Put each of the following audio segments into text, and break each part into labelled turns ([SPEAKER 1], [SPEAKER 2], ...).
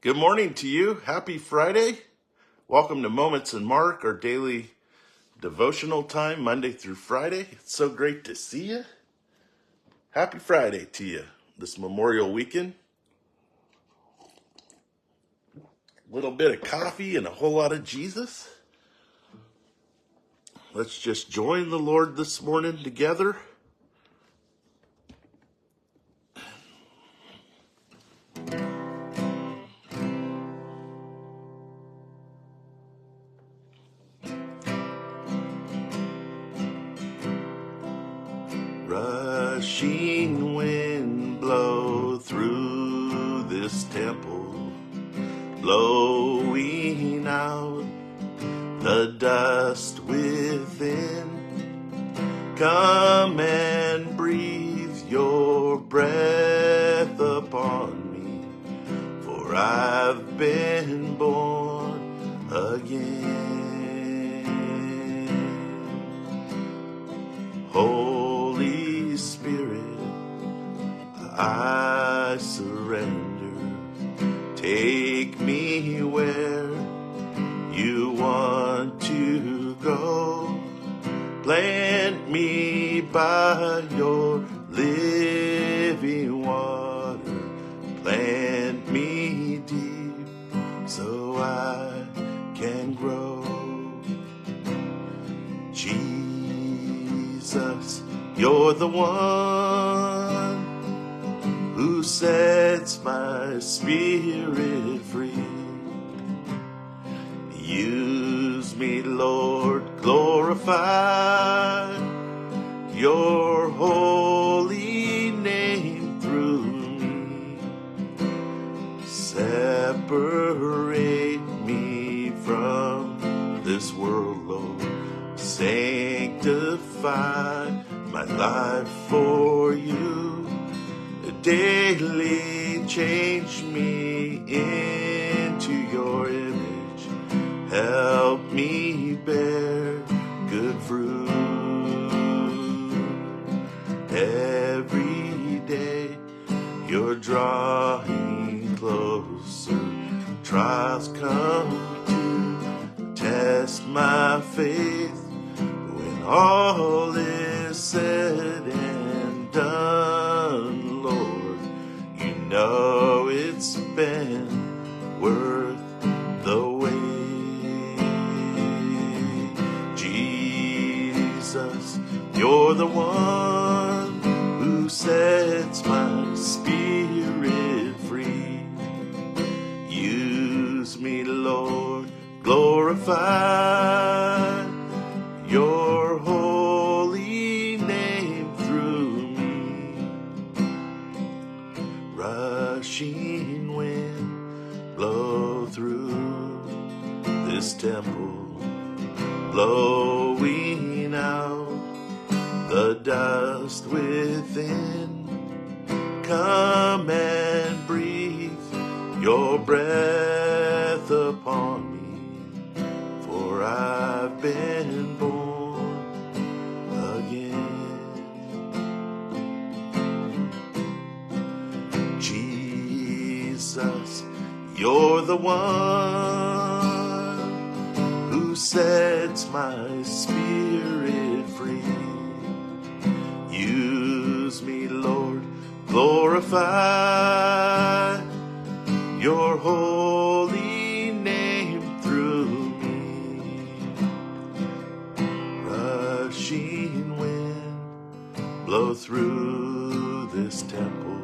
[SPEAKER 1] Good morning to you. Happy Friday. Welcome to Moments and Mark, our daily devotional time, Monday through Friday. It's so great to see you. Happy Friday to you this Memorial weekend. A little bit of coffee and a whole lot of Jesus. Let's just join the Lord this morning together. Rushing wind blow through this temple, blowing out the dust within. Come and breathe your breath upon me, for I've been born again. Holy Spirit, I surrender. Take me where you want to go. Plant me by your living water. Plant me deep so I can grow. Jesus, you're the one who sets my spirit free. Use me, Lord, glorify your holy name through me. Separate me from this world, Lord. Sanctify my life for you. Daily change me into your image. Help me bear good fruit. Every day you're drawing closer. Trials come to test my faith. When all is said and done, Lord, you know it's been worth the wait. Jesus, you're the one who sets my spirit free. Use me, Lord, glorify your holy name through me. Rushing wind blow through this temple, blowing out the dust within. Come and breathe your breath upon me, for I've been born again. Jesus, you're the one who sets my spirit free. Use me, Lord, glorify your holy name through me. Rushing wind blow through this temple,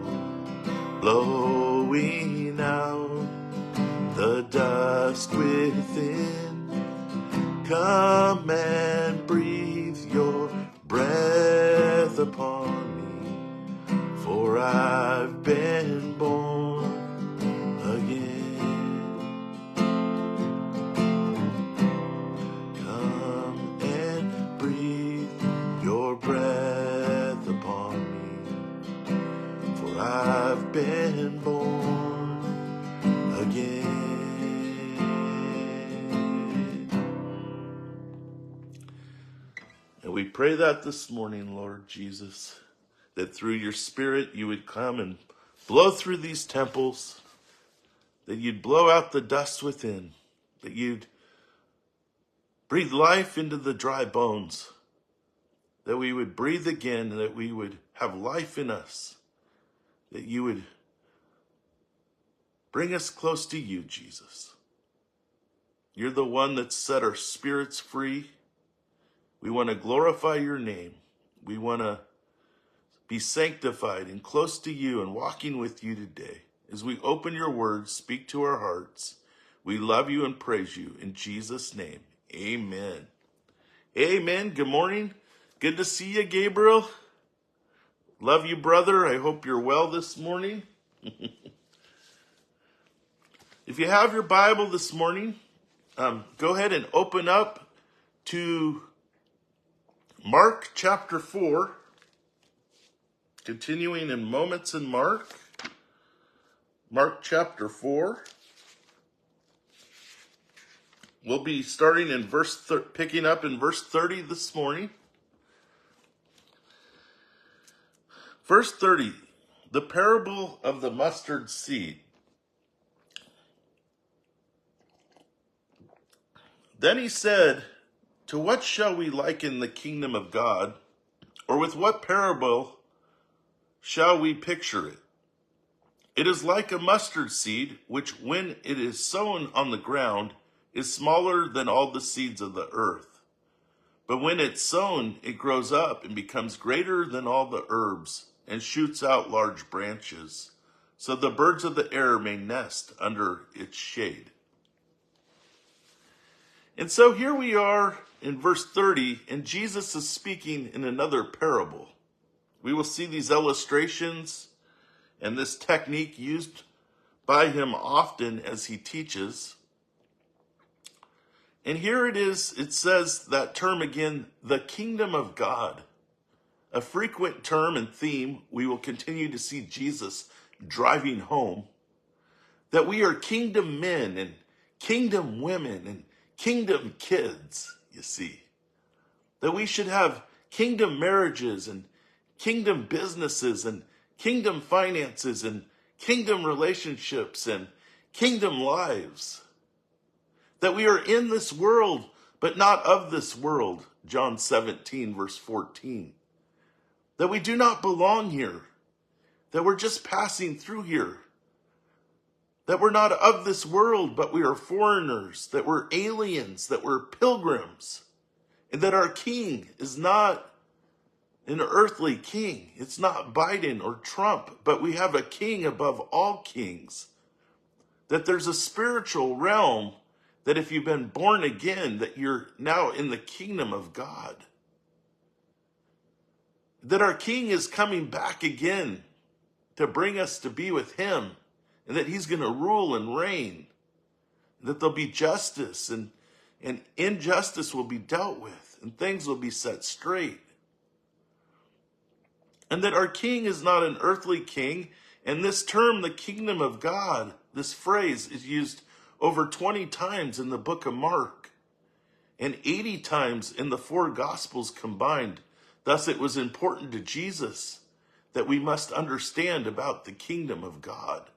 [SPEAKER 1] blowing out the dust within. Come and breathe your breath upon me, for I've been born again. Come and breathe your breath upon me, for I've been born again. And we pray that this morning, Lord Jesus, that through your Spirit you would come and blow through these temples, that you'd blow out the dust within, that you'd breathe life into the dry bones, that we would breathe again, and that we would have life in us, that you would bring us close to you, Jesus. You're the one that set our spirits free. We want to glorify your name. We want to be sanctified and close to you and walking with you today. As we open your words, speak to our hearts. We love you and praise you in Jesus' name. Amen. Amen. Good morning. Good to see you, Gabriel. Love you, brother. I hope you're well this morning. If you have your Bible this morning, go ahead and open up to Mark chapter 4. Continuing in Moments in Mark. Mark chapter 4. We'll be starting in picking up in verse 30 this morning. Verse 30, the parable of the mustard seed. Then he said, to what shall we liken the kingdom of God? Or with what parable shall we picture it? It is like a mustard seed, which when it is sown on the ground, is smaller than all the seeds of the earth. But when it's sown, it grows up and becomes greater than all the herbs, and shoots out large branches, so the birds of the air may nest under its shade. And so here we are in verse 30, and Jesus is speaking in another parable. We will see these illustrations and this technique used by him often as he teaches. And here it is, it says that term again, the kingdom of God. A frequent term and theme we will continue to see Jesus driving home. That we are kingdom men and kingdom women and kingdom kids, you see. That we should have kingdom marriages and kingdom businesses and kingdom finances and kingdom relationships and kingdom lives. That we are in this world, but not of this world. John 17, verse 14. That we do not belong here. That we're just passing through here. That we're not of this world, but we are foreigners. That we're aliens. That we're pilgrims. And that our king is not an earthly king. It's not Biden or Trump, but we have a king above all kings. That there's a spiritual realm that if you've been born again, that you're now in the kingdom of God. That our king is coming back again to bring us to be with him, and that he's going to rule and reign. That there'll be justice and injustice will be dealt with, and things will be set straight. And that our king is not an earthly king. And this term, the kingdom of God, this phrase is used over 20 times in the book of Mark and 80 times in the four gospels combined. Thus it was important to Jesus that we must understand about the kingdom of God.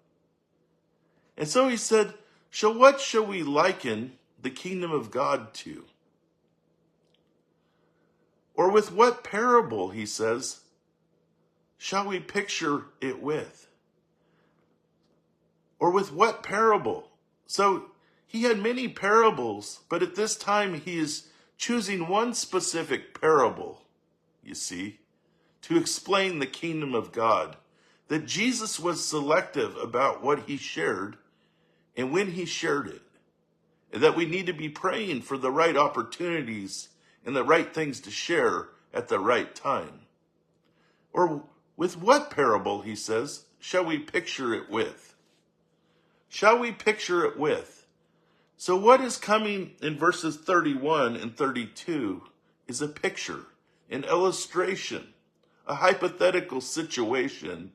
[SPEAKER 1] And so he said, what shall we liken the kingdom of God to? Or with what parable, he says, shall we picture it with? Or with what parable? So he had many parables, but at this time he is choosing one specific parable, you see, to explain the kingdom of God. That Jesus was selective about what he shared and when he shared it. And that we need to be praying for the right opportunities and the right things to share at the right time. Or with what parable, he says, shall we picture it with? Shall we picture it with? So what is coming in verses 31 and 32 is a picture, an illustration, a hypothetical situation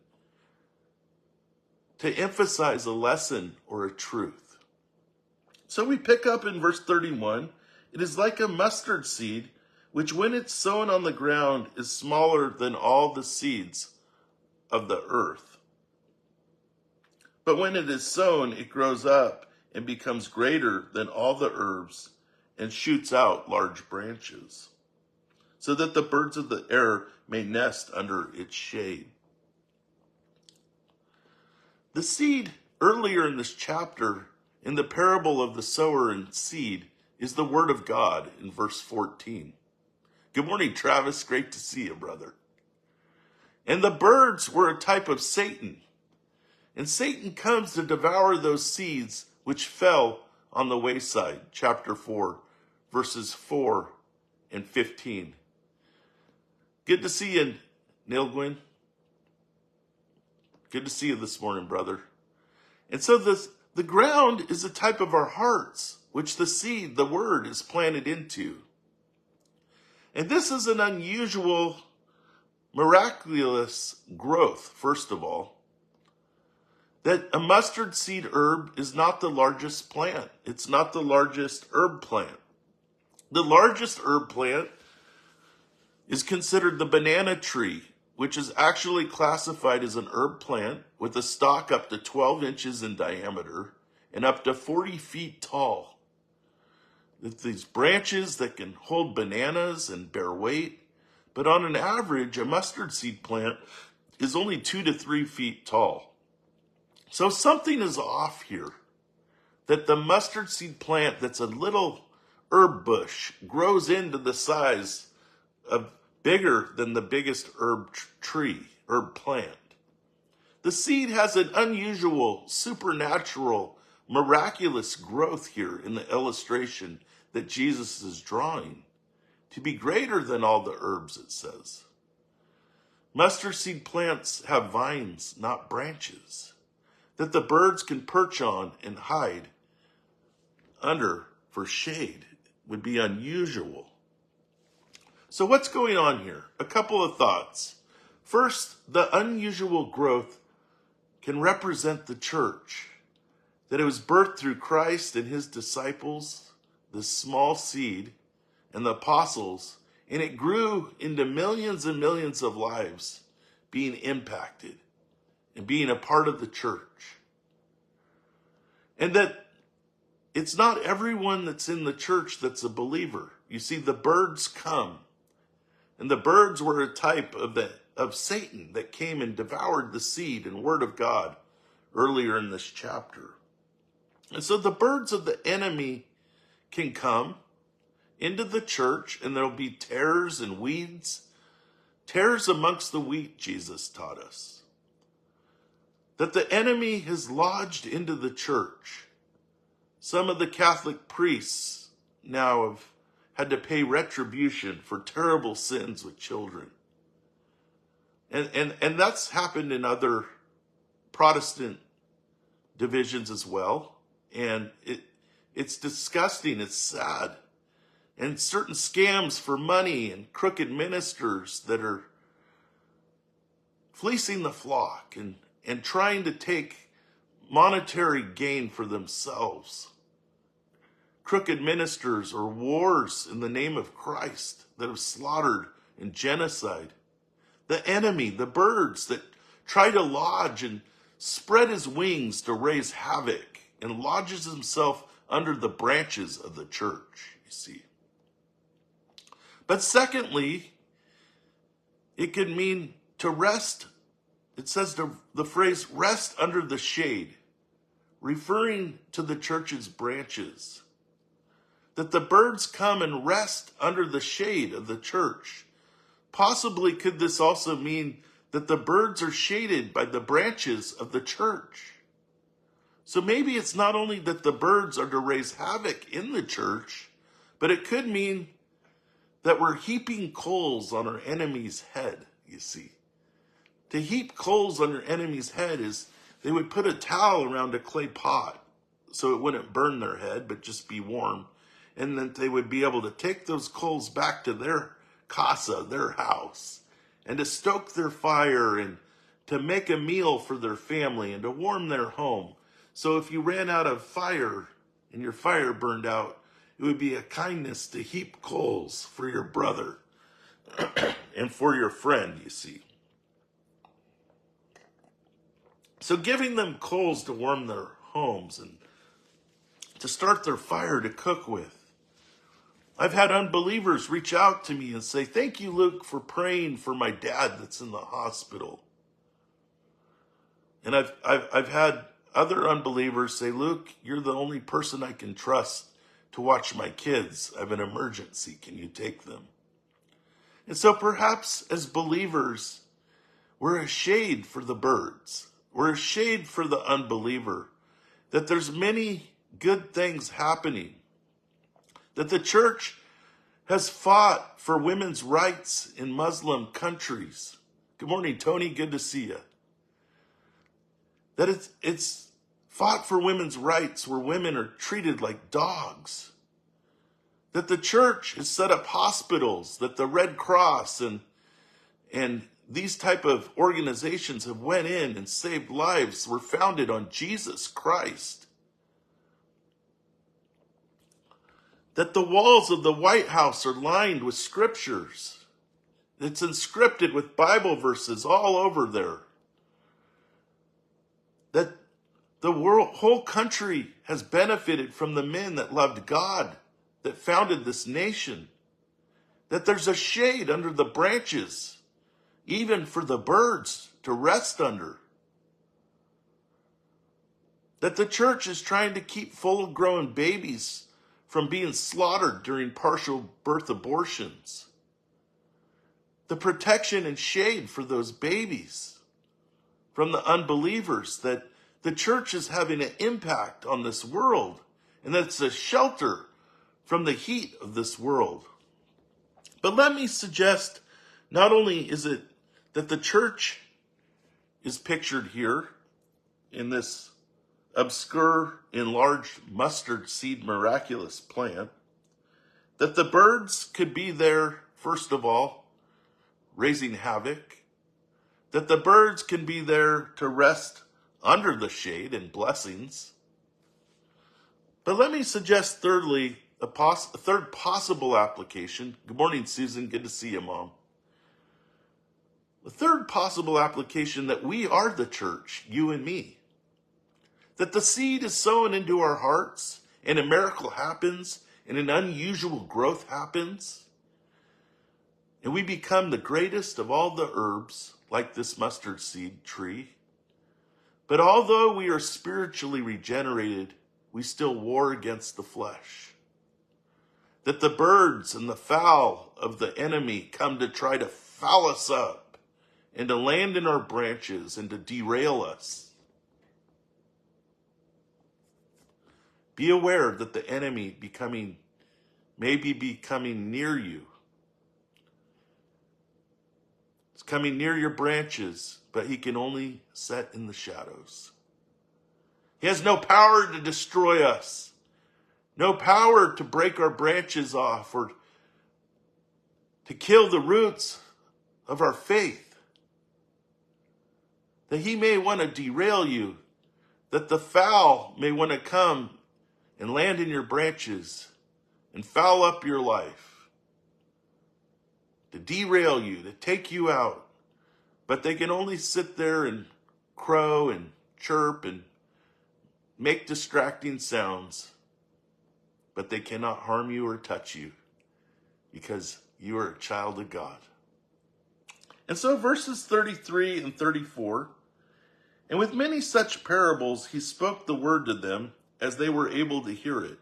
[SPEAKER 1] to emphasize a lesson or a truth. So we pick up in verse 31, it is like a mustard seed, which when it's sown on the ground is smaller than all the seeds of the earth. But when it is sown, it grows up and becomes greater than all the herbs and shoots out large branches, so that the birds of the air may nest under its shade. The seed earlier in this chapter, in the parable of the sower and seed, is the word of God in verse 14. Good morning, Travis. Great to see you, brother. And the birds were a type of Satan. And Satan comes to devour those seeds which fell on the wayside. Chapter 4, verses 4 and 15. Good to see you, Neil Gwyn. Good to see you this morning, brother. And so the ground is a type of our hearts, which the seed, the word, is planted into. And this is an unusual, miraculous growth, first of all. That a mustard seed herb is not the largest plant. It's not the largest herb plant. The largest herb plant is considered the banana tree, which is actually classified as an herb plant with a stalk up to 12 inches in diameter and up to 40 feet tall. With these branches that can hold bananas and bear weight, but on an average, a mustard seed plant is only 2 to 3 feet tall. So something is off here, that the mustard seed plant that's a little herb bush grows into the size of bigger than the biggest herb plant. The seed has an unusual, supernatural, miraculous growth here in the illustration that Jesus is drawing, to be greater than all the herbs, it says. Mustard seed plants have vines, not branches, that the birds can perch on and hide under for shade. Would be unusual. So what's going on here? A couple of thoughts. First, the unusual growth can represent the church, that it was birthed through Christ and his disciples, the small seed, and the apostles, and it grew into millions and millions of lives being impacted and being a part of the church. And that it's not everyone that's in the church that's a believer. You see, the birds come. And the birds were a type of Satan that came and devoured the seed and word of God earlier in this chapter. And so the birds of the enemy can come into the church, and there'll be tares and weeds. Tares amongst the wheat, Jesus taught us. That the enemy has lodged into the church. Some of the Catholic priests now have had to pay retribution for terrible sins with children. And that's happened in other Protestant divisions as well. And it's disgusting, it's sad. And certain scams for money and crooked ministers that are fleecing the flock and trying to take monetary gain for themselves. Crooked ministers or wars in the name of Christ that have slaughtered and genocide. The enemy, the birds that try to lodge and spread his wings to raise havoc and lodges himself under the branches of the church, you see. But secondly, it could mean to rest. It says the phrase rest under the shade, referring to the church's branches. That the birds come and rest under the shade of the church. Possibly could this also mean that the birds are shaded by the branches of the church? So maybe it's not only that the birds are to raise havoc in the church, but it could mean that we're heaping coals on our enemy's head, you see. To heap coals on your enemy's head is they would put a towel around a clay pot so it wouldn't burn their head, but just be warm. And then they would be able to take those coals back to their casa, their house, and to stoke their fire and to make a meal for their family and to warm their home. So if you ran out of fire and your fire burned out, it would be a kindness to heap coals for your brother and for your friend, you see. So giving them coals to warm their homes and to start their fire to cook with. I've had unbelievers reach out to me and say, "Thank you, Luke, for praying for my dad that's in the hospital." And I've had other unbelievers say, "Luke, you're the only person I can trust to watch my kids. I have an emergency. Can you take them?" And so perhaps as believers, we're a shade for the birds. We're a shade for the unbeliever. That there's many good things happening. That the church has fought for women's rights in Muslim countries. Good morning, Tony. Good to see you. That it's fought for women's rights where women are treated like dogs. That the church has set up hospitals, that the Red Cross and these type of organizations have went in and saved lives, were founded on Jesus Christ. That the walls of the White House are lined with scriptures. It's inscripted with Bible verses all over there. That the whole country has benefited from the men that loved God, that founded this nation. That there's a shade under the branches, even for the birds to rest under. That the church is trying to keep full-grown babies from being slaughtered during partial birth abortions. The protection and shade for those babies from the unbelievers, that the church is having an impact on this world, and that it's a shelter from the heat of this world. But let me suggest, not only is it that the church is pictured here in this obscure, enlarged mustard seed miraculous plant, that the birds could be there, first of all, raising havoc, that the birds can be there to rest under the shade and blessings. But let me suggest thirdly, a third possible application. Good morning, Susan. Good to see you, Mom. The third possible application, that we are the church, you and me. That the seed is sown into our hearts and a miracle happens and an unusual growth happens. And we become the greatest of all the herbs, like this mustard seed tree. But although we are spiritually regenerated, we still war against the flesh. That the birds and the fowl of the enemy come to try to foul us up and to land in our branches and to derail us. Be aware that the enemy may be becoming near you. It's coming near your branches, but he can only set in the shadows. He has no power to destroy us. No power to break our branches off or to kill the roots of our faith. That he may want to derail you. That the fowl may want to come and land in your branches and foul up your life. To derail you, to take you out. But they can only sit there and crow and chirp and make distracting sounds. But they cannot harm you or touch you because you are a child of God. And so verses 33 and 34, and with many such parables he spoke the word to them as they were able to hear it.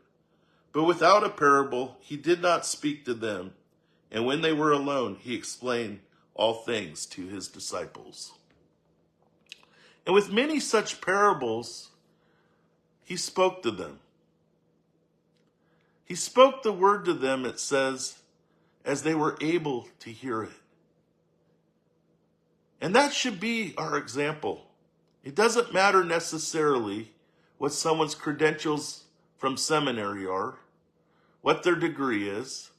[SPEAKER 1] But without a parable he did not speak to them. And when they were alone, he explained all things to his disciples. And with many such parables he spoke to them. He spoke the word to them, it says, as they were able to hear it. And that should be our example. It doesn't matter necessarily what someone's credentials from seminary are, what their degree is,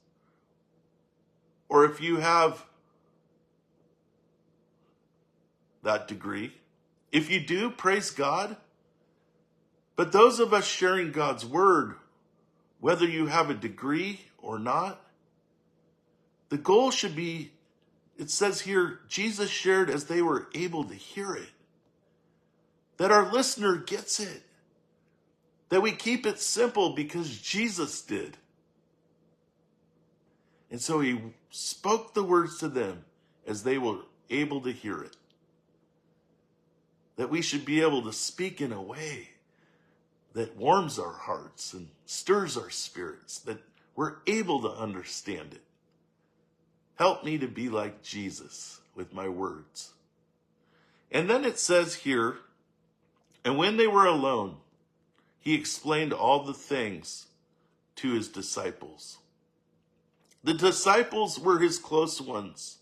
[SPEAKER 1] or if you have that degree. If you do, praise God. But those of us sharing God's word, whether you have a degree or not, the goal should be, it says here, Jesus shared as they were able to hear it. that our listener gets it, that we keep it simple because Jesus did. And so he spoke the words to them as they were able to hear it. That we should be able to speak in a way that warms our hearts and stirs our spirits, that we're able to understand it. Help me to be like Jesus with my words. And then it says here, and when they were alone, he explained all the things to his disciples. The disciples were his close ones,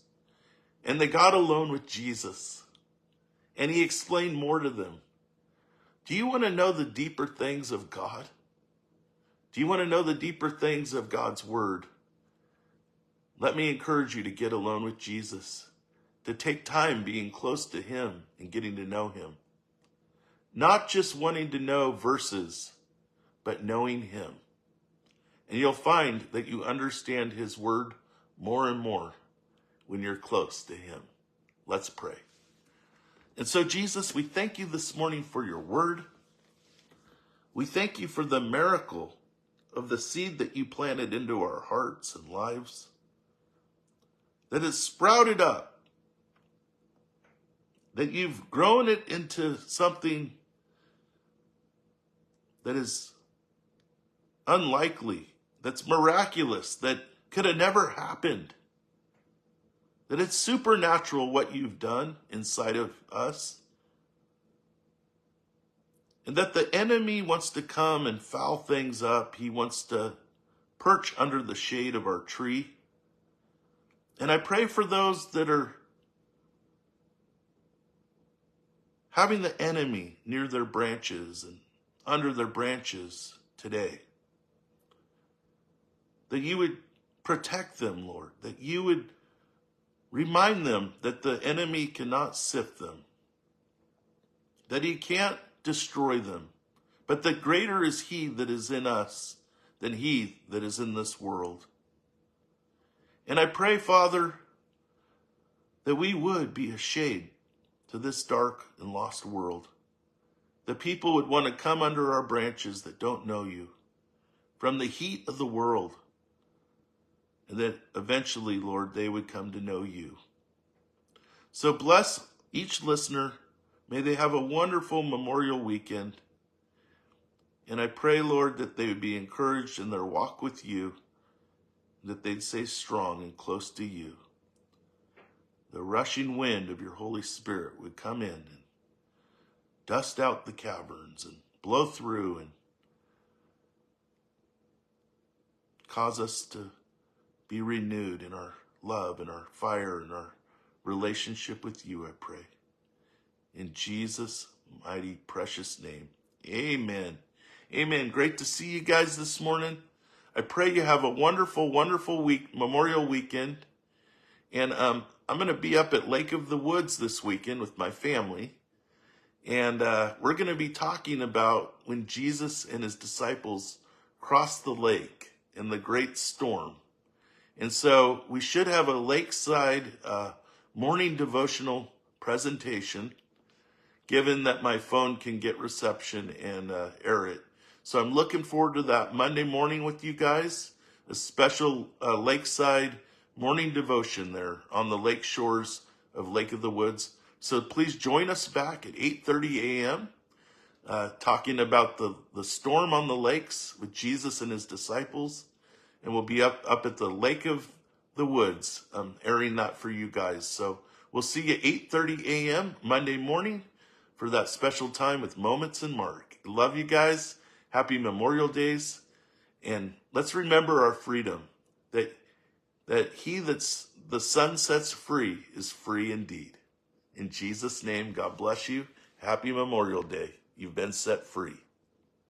[SPEAKER 1] and they got alone with Jesus, and he explained more to them. Do you want to know the deeper things of God? Do you want to know the deeper things of God's word? Let me encourage you to get alone with Jesus, to take time being close to him and getting to know him. Not just wanting to know verses, but knowing him. And you'll find that you understand his word more and more when you're close to him. Let's pray. And so, Jesus, we thank you this morning for your word. We thank you for the miracle of the seed that you planted into our hearts and lives, that has sprouted up, that you've grown it into something that is unlikely, that's miraculous, that could have never happened. That it's supernatural what you've done inside of us. And that the enemy wants to come and foul things up. He wants to perch under the shade of our tree. And I pray for those that are having the enemy near their branches and under their branches today. That you would protect them, Lord. That you would remind them that the enemy cannot sift them. That he can't destroy them. But that greater is he that is in us than he that is in this world. And I pray, Father, that we would be a shade to this dark and lost world. That people would want to come under our branches that don't know you from the heat of the world. And that eventually, Lord, they would come to know you. So bless each listener. May they have a wonderful Memorial weekend. And I pray, Lord, that they would be encouraged in their walk with you, that they'd stay strong and close to you. The rushing wind of your Holy Spirit would come in and dust out the caverns and blow through and cause us to be renewed in our love and our fire and our relationship with you, I pray. In Jesus' mighty, precious name, amen. Amen. Great to see you guys this morning. I pray you have a wonderful, wonderful week, Memorial Weekend. And I'm going to be up at Lake of the Woods this weekend with my family. And we're going to be talking about when Jesus and his disciples crossed the lake in the great storm. And so we should have a lakeside morning devotional presentation, given that my phone can get reception and air it. So I'm looking forward to that Monday morning with you guys, a special lakeside morning devotion there on the lake shores of Lake of the Woods. So please join us back at 8:30 a.m. Talking about the storm on the lakes with Jesus and his disciples. And we'll be up at the Lake of the Woods, airing that for you guys. So we'll see you at 8:30 a.m. Monday morning for that special time with Moments and Mark. Love you guys. Happy Memorial Days. And let's remember our freedom, that he that's the sun sets free is free indeed. In Jesus' name, God bless you. Happy Memorial Day. You've been set free.